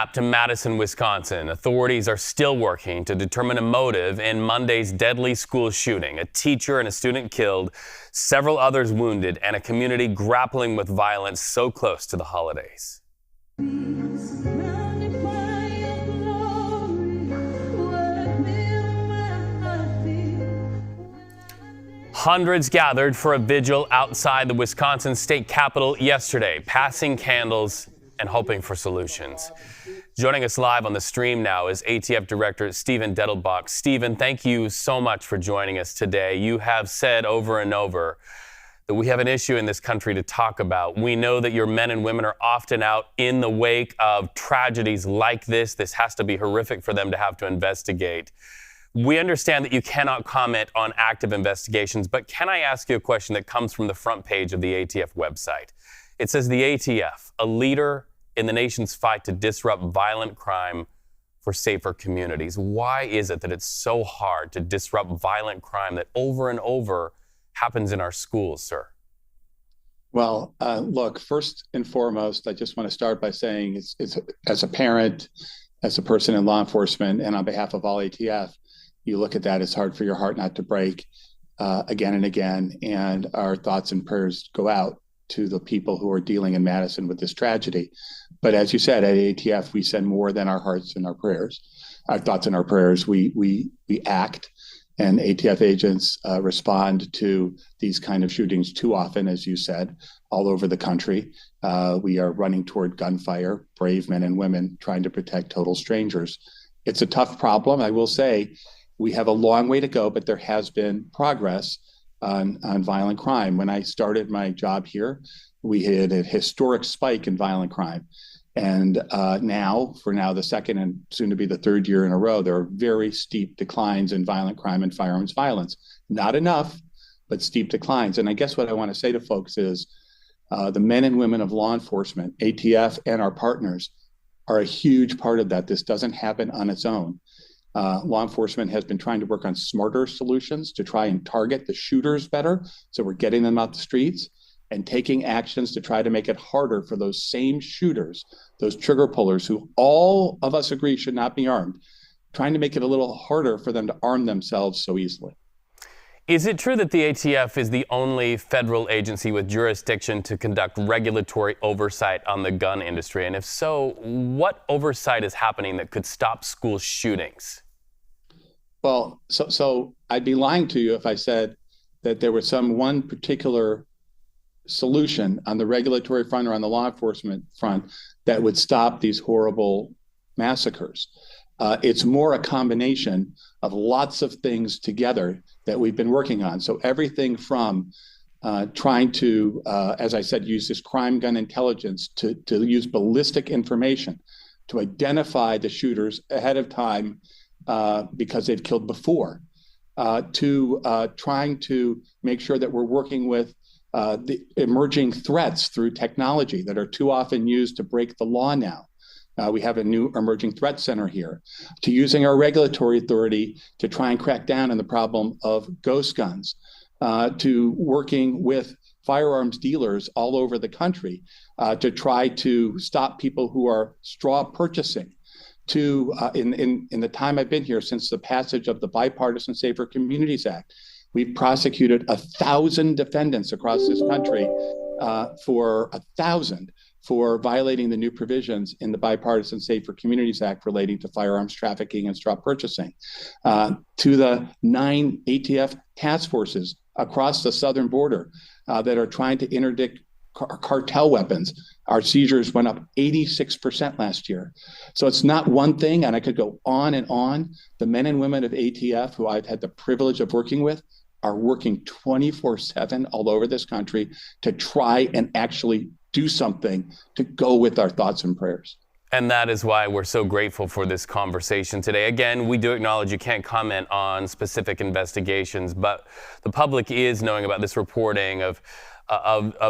map to Madison, Wisconsin. Authorities are still working to determine a motive in Monday's deadly school shooting. A teacher and a student killed, several others wounded, and a community grappling with violence so close to the holidays. Hundreds gathered for a vigil outside the Wisconsin state capitol yesterday, passing candles and hoping for solutions. Joining us live on the stream now is ATF Director Stephen Dettelbach. Stephen, thank you so much for joining us today. You have said over and over that we have an issue in this country to talk about. We know that your men and women are often out in the wake of tragedies like this. This has to be horrific for them to have to investigate. We understand that you cannot comment on active investigations, but can I ask you a question that comes from the front page of the ATF website? It says the ATF, a leader in the nation's fight to disrupt violent crime for safer communities. Why is it that it's so hard to disrupt violent crime that over and over happens in our schools, sir? Well, look, first and foremost, I just want to start by saying it's as a parent, as a person in law enforcement, and on behalf of all ATF, you look at that, it's hard for your heart not to break again and again. And our thoughts and prayers go out to the people who are dealing in Madison with this tragedy. But as you said, at ATF, we send more than our hearts and our prayers, our thoughts and our prayers. We act, and ATF agents respond to these kind of shootings too often, as you said, all over the country. We are running toward gunfire, brave men and women trying to protect total strangers. It's a tough problem. I will say we have a long way to go, but there has been progress on violent crime. When I started my job here, we had a historic spike in violent crime. And now the second and soon to be the third year in a row, there are very steep declines in violent crime and firearms violence. Not enough, but steep declines. And I guess what I want to say to folks is the men and women of law enforcement, ATF and our partners, are a huge part of that. This doesn't happen on its own. Law enforcement has been trying to work on smarter solutions to try and target the shooters better. So we're getting them out the streets and taking actions to try to make it harder for those same shooters, those trigger pullers who all of us agree should not be armed, trying to make it a little harder for them to arm themselves so easily. Is it true that the ATF is the only federal agency with jurisdiction to conduct regulatory oversight on the gun industry? And if so, what oversight is happening that could stop school shootings? Well, so I'd be lying to you if I said that there was one particular solution on the regulatory front or on the law enforcement front that would stop these horrible massacres. It's more a combination of lots of things together that we've been working on. So everything from trying to, as I said, use this crime gun intelligence to use ballistic information to identify the shooters ahead of time because they've killed before, to trying to make sure that we're working with the emerging threats through technology that are too often used to break the law now. We have a new emerging threat center here, to using our regulatory authority to try and crack down on the problem of ghost guns, to working with firearms dealers all over the country to try to stop people who are straw purchasing. To in the time I've been here, since the passage of the Bipartisan Safer Communities Act, we've prosecuted 1,000 defendants across this country for violating the new provisions in the Bipartisan Safer Communities Act relating to firearms trafficking and straw purchasing, to the 9 ATF task forces across the southern border that are trying to interdict cartel weapons. Our seizures went up 86% last year. So it's not one thing, and I could go on and on. The men and women of ATF, who I've had the privilege of working with, are working 24/7 all over this country to try and actually do something to go with our thoughts and prayers. And that is why we're so grateful for this conversation today. Again, we do acknowledge you can't comment on specific investigations, but the public is knowing about this reporting of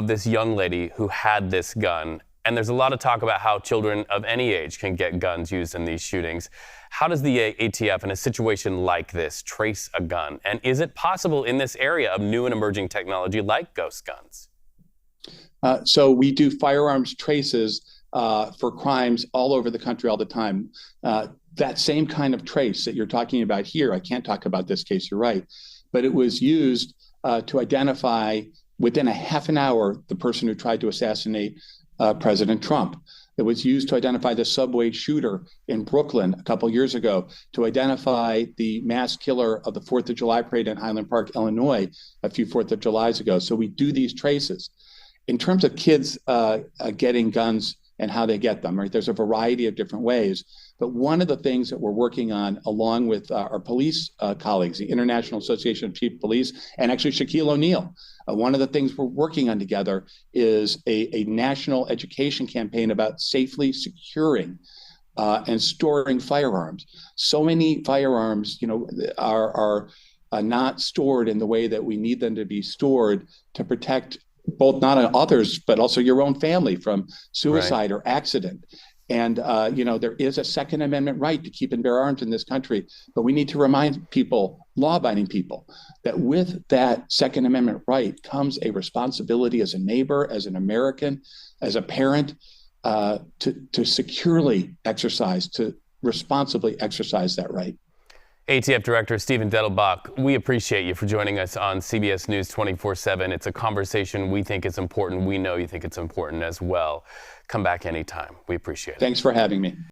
this young lady who had this gun. And there's a lot of talk about how children of any age can get guns used in these shootings. How does the ATF, in a situation like this, trace a gun? And is it possible in this area of new and emerging technology like ghost guns? So we do firearms traces for crimes all over the country all the time. That same kind of trace that you're talking about here, I can't talk about this case, you're right, but it was used to identify within a half an hour the person who tried to assassinate President Trump. It was used to identify the subway shooter in Brooklyn a couple years ago, to identify the mass killer of the 4th of July parade in Highland Park, Illinois, a few 4th of Julys ago. So we do these traces. In terms of kids getting guns and how they get them, right? There's a variety of different ways. But one of the things that we're working on, along with our police colleagues, the International Association of Chief of Police, and actually Shaquille O'Neal, one of the things we're working on together is a national education campaign about safely securing and storing firearms. So many firearms, are not stored in the way that we need them to be stored to protect both not others, but also your own family from suicide or accident. And, there is a Second Amendment right to keep and bear arms in this country, but we need to remind people, law-abiding people, that with that Second Amendment right comes a responsibility as a neighbor, as an American, as a parent, to securely exercise, to responsibly exercise that right. ATF Director Stephen Dettelbach, we appreciate you for joining us on CBS News 24/7. It's a conversation we think is important. We know you think it's important as well. Come back anytime. We appreciate it. Thanks for having me.